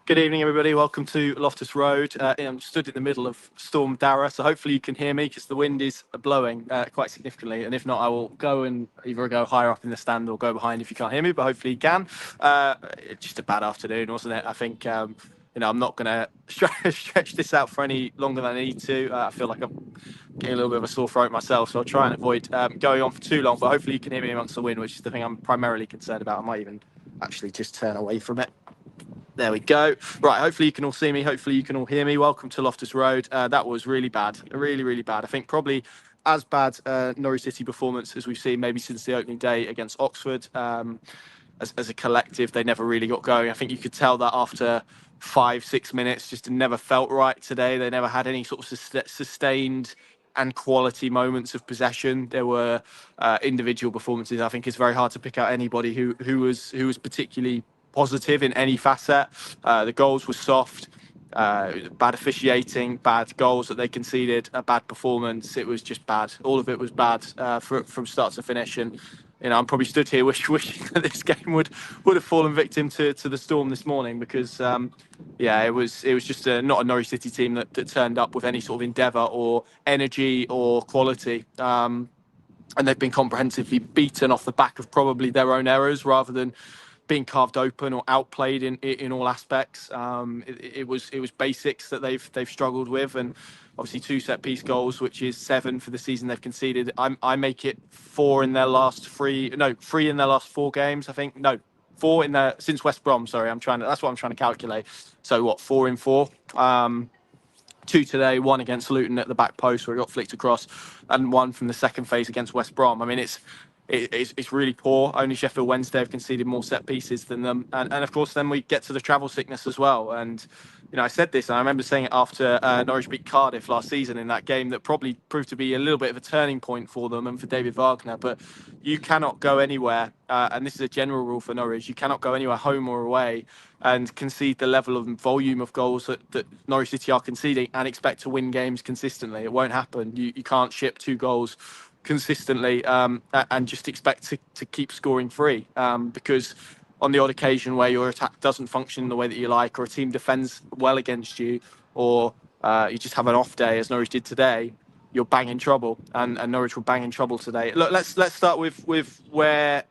Good evening, everybody. Welcome to Loftus Road. I'm stood in the middle of Storm Dara, so hopefully you can hear me because the wind is blowing quite significantly. And if not, I will go and either go higher up in the stand or go behind if you can't hear me, but hopefully you can. It's just a bad afternoon, wasn't it? I think, I'm not going to stretch this out for any longer than I need to. I feel like I'm getting a little bit of a sore throat myself, so I'll try and avoid going on for too long, but hopefully you can hear me amongst the wind, which is the thing I'm primarily concerned about. I might even actually just turn away from it. There we go. Right, hopefully you can all see me. Hopefully you can all hear me. Welcome to Loftus Road. That was really bad. Really, really bad. I think probably as bad Norwich City performance as we've seen maybe since the opening day against Oxford. As a collective, they never really got going. I think you could tell that after 5-6 minutes, just never felt right today. They never had any sort of sustained and quality moments of possession. There were individual performances. I think it's very hard to pick out anybody who was particularly positive in any facet. The goals were soft, bad officiating, bad goals that they conceded, a bad performance. It was just bad. All of it was bad from start to finish. And I'm probably stood here wishing that this game would have fallen victim to the Storm this morning because, it was just not a Norwich City team that turned up with any sort of endeavour or energy or quality. And they've been comprehensively beaten off the back of probably their own errors rather than being carved open or outplayed in all aspects. It was basics that they've struggled with, and obviously 2 set piece goals, which is 7 for the season they've conceded. I make it 3 in their last 4 games. I think 4 in their since West Brom. Sorry, that's what I'm trying to calculate. So what, 4 in 4. 2 today, 1 against Luton at the back post where it got flicked across, and 1 from the second phase against West Brom. I mean, it's really poor. Only Sheffield Wednesday have conceded more set pieces than them, and of course then we get to the travel sickness as well. And I said this, and I remember saying it after Norwich beat Cardiff last season in that game that probably proved to be a little bit of a turning point for them and for David Wagner. But you cannot go anywhere, and this is a general rule for Norwich. You cannot go anywhere, home or away, and concede the level of volume of goals that Norwich City are conceding and expect to win games consistently. It won't happen. You can't ship 2 goals consistently and just expect to keep scoring 3 because on the odd occasion where your attack doesn't function in the way that you like, or a team defends well against you, or you just have an off day as Norwich did today, you're bang in trouble, and Norwich were bang in trouble today. Look, let's start with where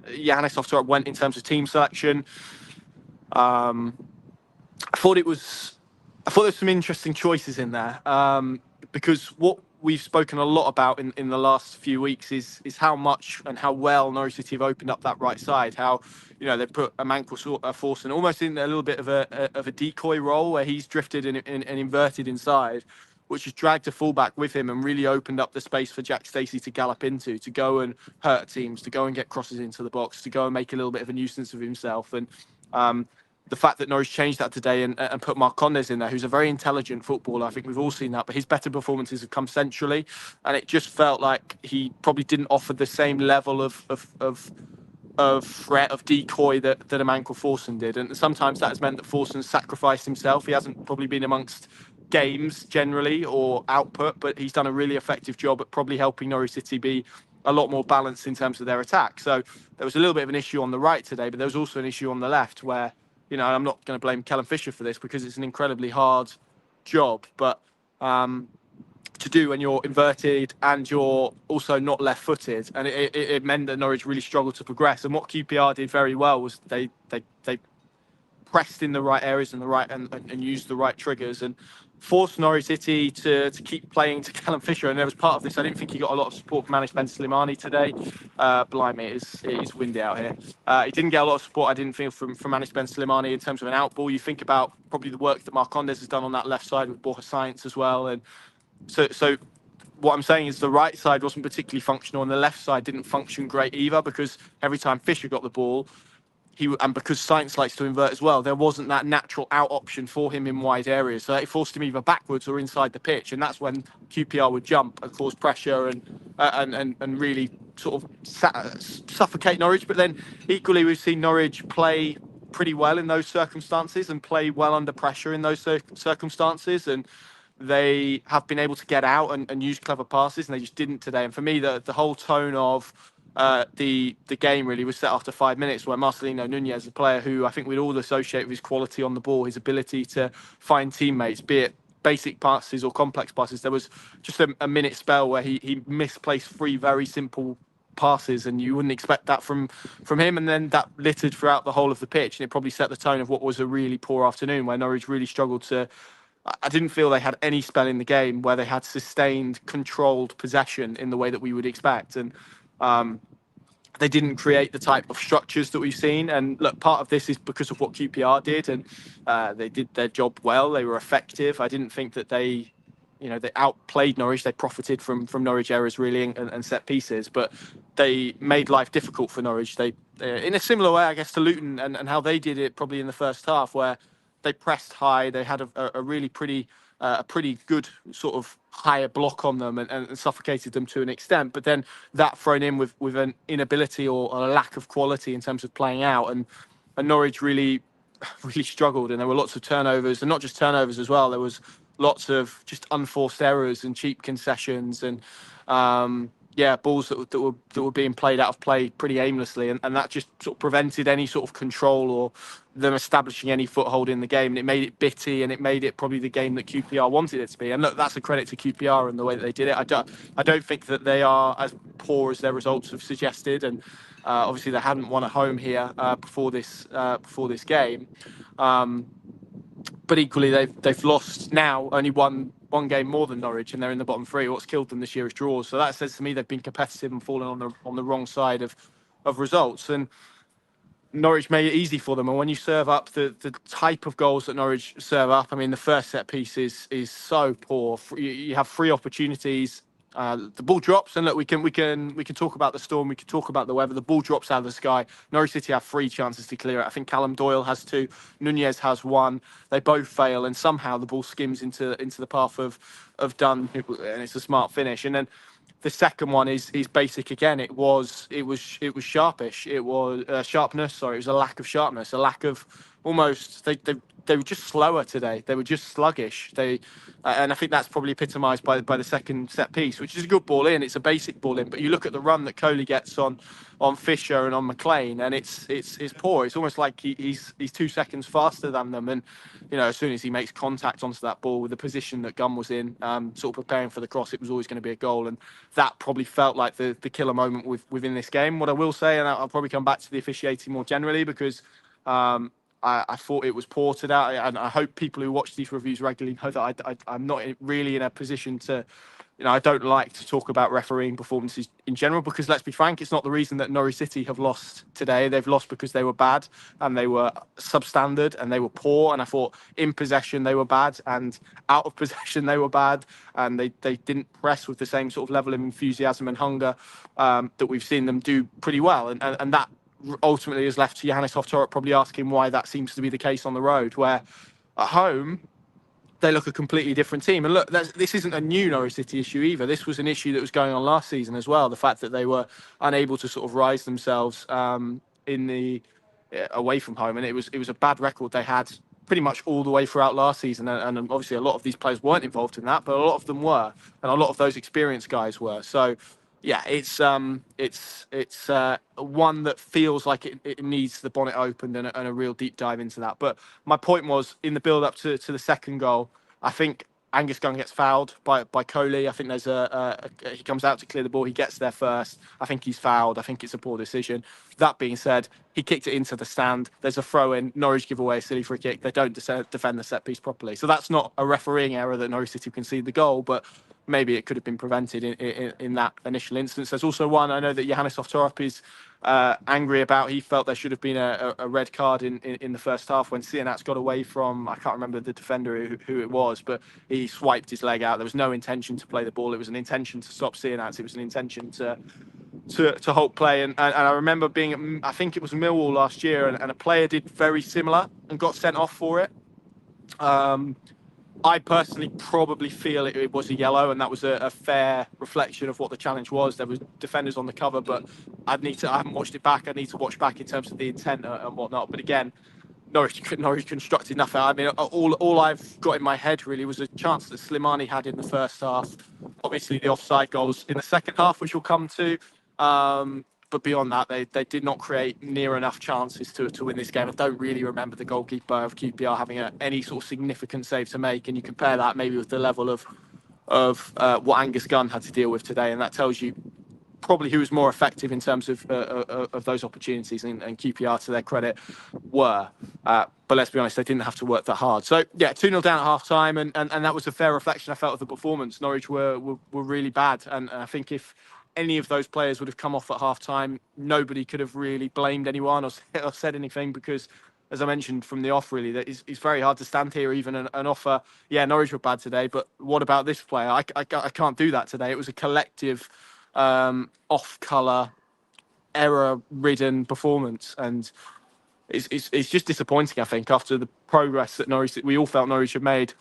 Yannis Officiating went in terms of team selection. I thought there was some interesting choices in there because what we've spoken a lot about in the last few weeks is how much and how well Norwich City have opened up that right side. How they put a Mankell Force in almost in a little bit of a decoy role where he's drifted and inverted inside, which has dragged a fullback with him and really opened up the space for Jack Stacey to gallop into, to go and hurt teams, to go and get crosses into the box, to go and make a little bit of a nuisance of himself. And the fact that Norwich changed that today and put Marcondes in there, who's a very intelligent footballer, I think we've all seen that, but his better performances have come centrally, and it just felt like he probably didn't offer the same level of threat, of decoy that a Mankell Forson did. And sometimes that has meant that Forson's sacrificed himself. He hasn't probably been amongst games generally or output, but he's done a really effective job at probably helping Norwich City be a lot more balanced in terms of their attack. So there was a little bit of an issue on the right today, but there was also an issue on the left where, I'm not going to blame Callum Fisher for this because it's an incredibly hard job, but to do when you're inverted and you're also not left-footed, and it meant that Norwich really struggled to progress. And what QPR did very well was they pressed in the right areas and used the right triggers and forced Norwich City to keep playing to Callum Fisher. And there was part of this, I didn't think he got a lot of support from Anis Ben Slimani today. Blimey, it is windy out here. He didn't get a lot of support, I didn't think, from Anis Ben Slimani in terms of an out ball. You think about probably the work that Marcondes has done on that left side with Borja Sainz as well. And so what I'm saying is the right side wasn't particularly functional and the left side didn't function great either, because every time Fisher got the ball, and because Sainz likes to invert as well, there wasn't that natural out option for him in wide areas. So it forced him either backwards or inside the pitch, and that's when QPR would jump and cause pressure and really sort of suffocate Norwich. But then equally, we've seen Norwich play pretty well in those circumstances and play well under pressure in those circumstances, and they have been able to get out and use clever passes, and they just didn't today. And for me, the whole tone of the game really was set after 5 minutes, where Marcelino Nunez, a player who I think we'd all associate with his quality on the ball, his ability to find teammates, be it basic passes or complex passes. There was just a minute spell where he misplaced three very simple passes, and you wouldn't expect that from him. And then that littered throughout the whole of the pitch, and it probably set the tone of what was a really poor afternoon, where Norwich really struggled to. I didn't feel they had any spell in the game where they had sustained, controlled possession in the way that we would expect, and they didn't create the type of structures that we've seen. And look, part of this is because of what QPR did, and they did their job well. They were effective. I didn't think that they outplayed Norwich. They profited from Norwich errors really and set pieces, but they made life difficult for Norwich. They in a similar way, I guess, to Luton and how they did it probably in the first half, where they pressed high. They had a really pretty good sort of higher block on them and suffocated them to an extent. But then that thrown in with an inability or a lack of quality in terms of playing out, and Norwich really really struggled. And there were lots of turnovers, and not just turnovers as well. There was lots of just unforced errors and cheap concessions, and balls that were being played out of play pretty aimlessly, and that just sort of prevented any sort of control or them establishing any foothold in the game. And it made it bitty, and it made it probably the game that QPR wanted it to be. And look, that's a credit to QPR and the way that they did it. I don't think that they are as poor as their results have suggested, and obviously they hadn't won at home here before this game. But equally, they've lost now only one game more than Norwich, and they're in the bottom three. What's killed them this year is draws. So that says to me they've been competitive and fallen on the wrong side of results. And Norwich made it easy for them. And when you serve up the type of goals that Norwich serve up, I mean, the first set piece is so poor. You have three opportunities. The ball drops, and look, we can talk about the storm, we can talk about the weather. The ball drops out of the sky. Norwich City have three chances to clear it. I think Callum Doyle has two, Nunez has one. They both fail, and somehow the ball skims into the path of Dunn, and it's a smart finish. And then the second one is basic again. It was sharpish. It was sharpness. Sorry, it was a lack of sharpness, a lack of almost they were just slower today. They were just sluggish. And I think that's probably epitomised by the second set piece, which is a good ball in. It's a basic ball in, but you look at the run that Coley gets on Fisher and on McLean, and it's poor. It's almost like he's 2 seconds faster than them. And as soon as he makes contact onto that ball with the position that Gunn was in, sort of preparing for the cross, it was always going to be a goal. And that probably felt like the killer moment within this game. What I will say, and I'll probably come back to the officiating more generally, because I thought it was poor today, and I hope people who watch these reviews regularly know that I'm not really in a position to, I don't like to talk about refereeing performances in general, because let's be frank, it's not the reason that Norwich City have lost today. They've lost because they were bad, and they were substandard, and they were poor. And I thought in possession they were bad, and out of possession they were bad, and they didn't press with the same sort of level of enthusiasm and hunger that we've seen them do pretty well. And that ultimately has left Johannes Hoftorp probably asking why that seems to be the case on the road, where at home they look a completely different team. And look, this isn't a new Norwich City issue either. This was an issue that was going on last season as well. The fact that they were unable to sort of rise themselves away from home, and it was a bad record they had pretty much all the way throughout last season. And obviously a lot of these players weren't involved in that, but a lot of them were, and a lot of those experienced guys were. So yeah, it's one that feels like it needs the bonnet opened and a real deep dive into that. But my point was, in the build up to the second goal, I think Angus Gunn gets fouled by Coley. I think there's he comes out to clear the ball. He gets there first. I think he's fouled. I think it's a poor decision. That being said, he kicked it into the stand. There's a throw in. Norwich give away a silly free kick. They don't defend the set piece properly. So that's not a refereeing error that Norwich City conceded the goal, but maybe it could have been prevented in that initial instance. There's also one I know that Johannes Hoftorp is angry about. He felt there should have been a red card in the first half when Sienats got away from, I can't remember the defender who it was, but he swiped his leg out. There was no intention to play the ball. It was an intention to stop Sienats. It was an intention to halt play. And I remember being, I think it was Millwall last year, and a player did very similar and got sent off for it. I personally probably feel it was a yellow, and that was a fair reflection of what the challenge was. There was defenders on the cover, but I haven't watched it back. I need to watch back in terms of the intent and whatnot. But again, Norwich constructed nothing. I mean, all I've got in my head really was a chance that Slimani had in the first half. Obviously, the offside goals in the second half, which we'll come to. but beyond that, they did not create near enough chances to win this game. I don't really remember the goalkeeper of QPR having any sort of significant save to make, and you compare that maybe with the level of what Angus Gunn had to deal with today, and that tells you probably who was more effective in terms of those opportunities, and QPR, to their credit, were. But let's be honest, they didn't have to work that hard. So, yeah, 2-0 down at half-time, and that was a fair reflection, I felt, of the performance. Norwich were really bad, and I think if any of those players would have come off at half-time, nobody could have really blamed anyone or said anything, because, as I mentioned from the off, really, that it's very hard to stand here even and offer, yeah, Norwich were bad today, but what about this player? I can't do that today. It was a collective off-colour, error-ridden performance, and it's just disappointing, I think, after the progress that we all felt Norwich had made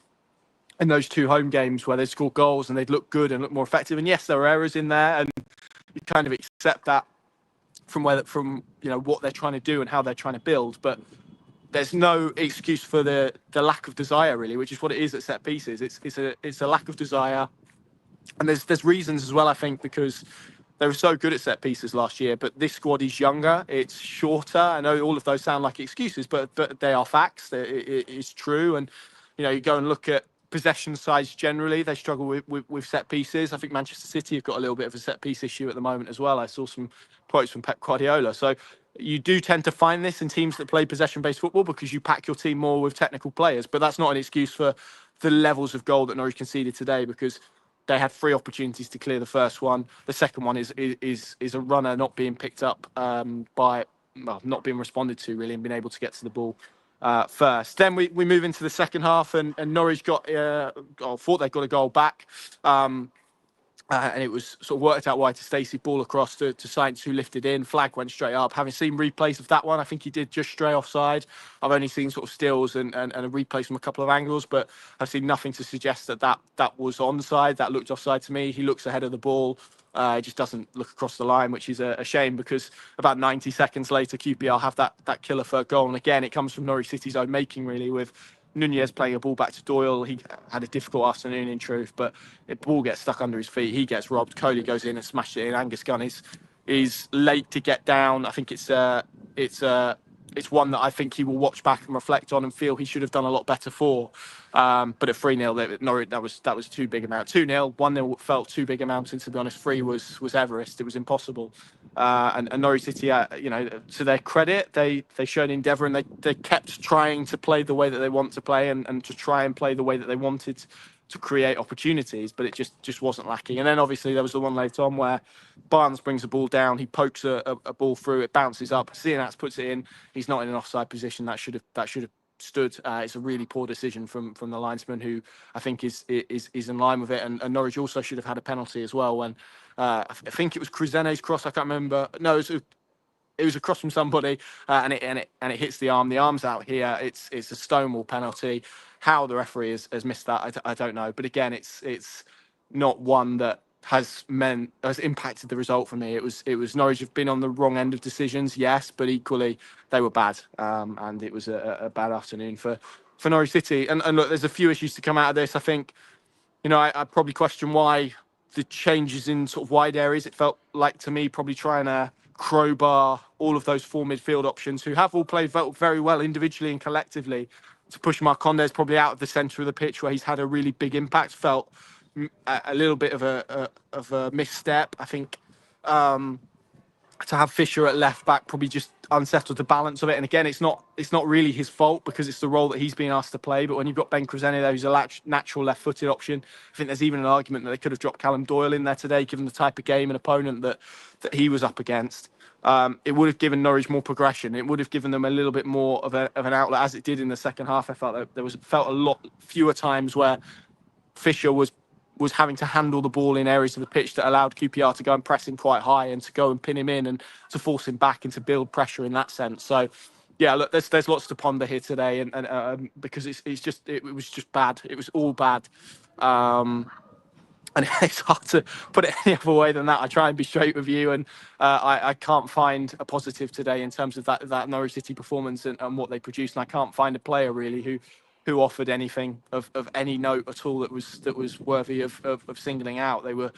in those two home games where they'd scored goals and they'd looked good and looked more effective. And yes, there were errors in there, and you kind of accept that from what they're trying to do and how they're trying to build, but there's no excuse for the lack of desire, really, which is what it is at set pieces. It's a lack of desire. And there's reasons as well, I think, because they were so good at set pieces last year, but this squad is younger, it's shorter. I know all of those sound like excuses, but they are facts. It is true. And, you go and look at possession size generally, they struggle with set pieces. I think Manchester City have got a little bit of a set piece issue at the moment as well. I saw some quotes from Pep Guardiola. So you do tend to find this in teams that play possession-based football, because you pack your team more with technical players. But that's not an excuse for the levels of goal that Norwich conceded today, because they had 3 opportunities to clear the first one. The second one is a runner not being picked up not being responded to, really, and being able to get to the ball first. Then we move into the second half, and Norwich thought they got a goal back. And it was sort of worked out wide to Stacey, ball across to Sainz, who lifted in. Flag went straight up. Having seen replays of that one, I think he did just stray offside. I've only seen sort of stills and a replays from a couple of angles, but I've seen nothing to suggest that was onside. That looked offside to me. He looks ahead of the ball. He just doesn't look across the line, which is a shame, because about 90 seconds later, QPR have that killer for a goal. And again, it comes from Norwich City's own making, really, with Nunez playing a ball back to Doyle. He had a difficult afternoon, in truth, but the ball gets stuck under his feet. He gets robbed. Coley goes in and smashes it in. Angus Gunn is late to get down. I think it's one that I think he will watch back and reflect on and feel he should have done a lot better for. But at 3-0, Norwich, that was too big amount. 2-0, 1-0 felt too big a mountain, to be honest. 3 was Everest. It was impossible. And Norwich City, to their credit, they showed endeavour, and they kept trying to play the way that they want to play, and to try and play the way that they wanted to create opportunities, but it just wasn't lacking. And then obviously there was the one later on where Barnes brings the ball down, he pokes a ball through, it bounces up, Cianats puts it in, he's not in an offside position. That should have stood. It's a really poor decision from the linesman, who I think is in line with it. And Norwich also should have had a penalty as well, when I think it was Cruzene's cross. I can't remember. No, it was a cross from somebody, and it hits the arm. The arm's out here. It's a Stonewall penalty. How the referee has missed that, I don't know. But again, it's not one that has impacted the result for me. It was Norwich have been on the wrong end of decisions, yes, but equally they were bad, and it was a bad afternoon for Norwich City. And look, there's a few issues to come out of this. I think, I probably question why the changes in sort of wide areas. It felt like to me probably trying to crowbar all of those 4 midfield options, who have all played very well individually and collectively, to push Marcondes probably out of the centre of the pitch, where he's had a really big impact. Felt a little bit of a misstep, I think. To have Fisher at left back probably just unsettled the balance of it. And again, it's not really his fault, because it's the role that he's being asked to play. But when you've got Ben Cruzene there, who's a natural left-footed option, I think there's even an argument that they could have dropped Callum Doyle in there today, given the type of game and opponent that he was up against. It would have given Norwich more progression. It would have given them a little bit more of an outlet, as it did in the second half. I felt that there felt a lot fewer times where Fisher was having to handle the ball in areas of the pitch that allowed QPR to go and press him quite high, and to go and pin him in, and to force him back, and to build pressure in that sense. So, yeah, look, there's lots to ponder here today, and because it was just bad. It was all bad. And it's hard to put it any other way than that. I try and be straight with you, and I can't find a positive today in terms of that Norwich City performance and what they produced. And I can't find a player really who offered anything of any note at all that was worthy of singling out. They were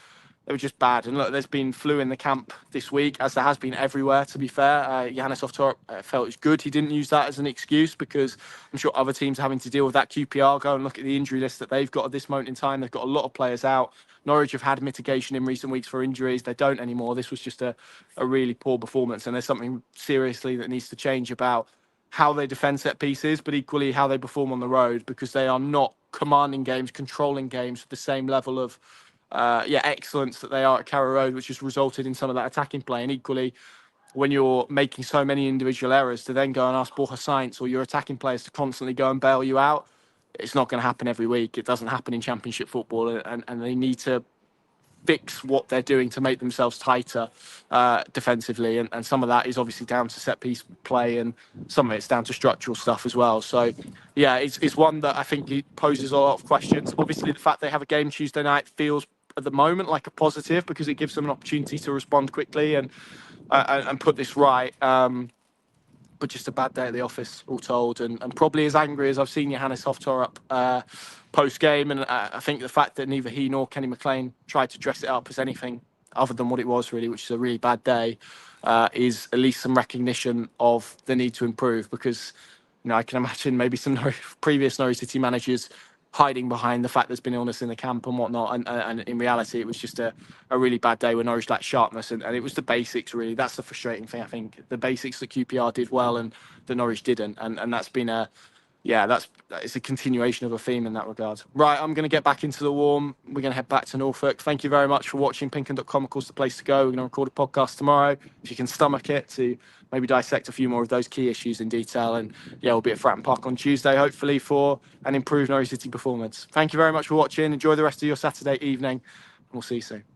they were just bad. And look, there's been flu in the camp this week, as there has been everywhere, to be fair. Johannes Oftorp felt it was good. He didn't use that as an excuse, because I'm sure other teams are having to deal with that. QPR, go and look at the injury list that they've got at this moment in time. They've got a lot of players out. Norwich have had mitigation in recent weeks for injuries. They don't anymore. This was just a really poor performance, and there's something seriously that needs to change about how they defend set pieces, but equally how they perform on the road, because they are not commanding games, controlling games with the same level of excellence that they are at Carrow Road, which has resulted in some of that attacking play. And equally, when you're making so many individual errors, to then go and ask Borja Sainz or your attacking players to constantly go and bail you out, it's not going to happen every week. It doesn't happen in Championship football, and they need to fix what they're doing to make themselves tighter defensively. And some of that is obviously down to set piece play, and some of it's down to structural stuff as well. So, yeah, it's one that I think poses a lot of questions. Obviously, the fact they have a game Tuesday night feels at the moment like a positive, because it gives them an opportunity to respond quickly and put this right. But just a bad day at the office, all told, and probably as angry as I've seen Johannes Hoftorp post-game. And I think the fact that neither he nor Kenny McLean tried to dress it up as anything other than what it was, really, which is a really bad day, is at least some recognition of the need to improve. Because, I can imagine maybe some previous Norwich City managers hiding behind the fact there's been illness in the camp and whatnot. And in reality, it was just a really bad day where Norwich lacked sharpness. And it was the basics, really. That's the frustrating thing, I think. The basics that QPR did well and the Norwich didn't. And that's been it's a continuation of a theme in that regard. Right, I'm going to get back into the warm. We're going to head back to Norfolk. Thank you very much for watching. Pinkham.com, of course, the place to go. We're going to record a podcast tomorrow, if you can stomach it, to maybe dissect a few more of those key issues in detail. And we'll be at Fratton Park on Tuesday, hopefully, for an improved Norwich City performance. Thank you very much for watching. Enjoy the rest of your Saturday evening, and we'll see you soon.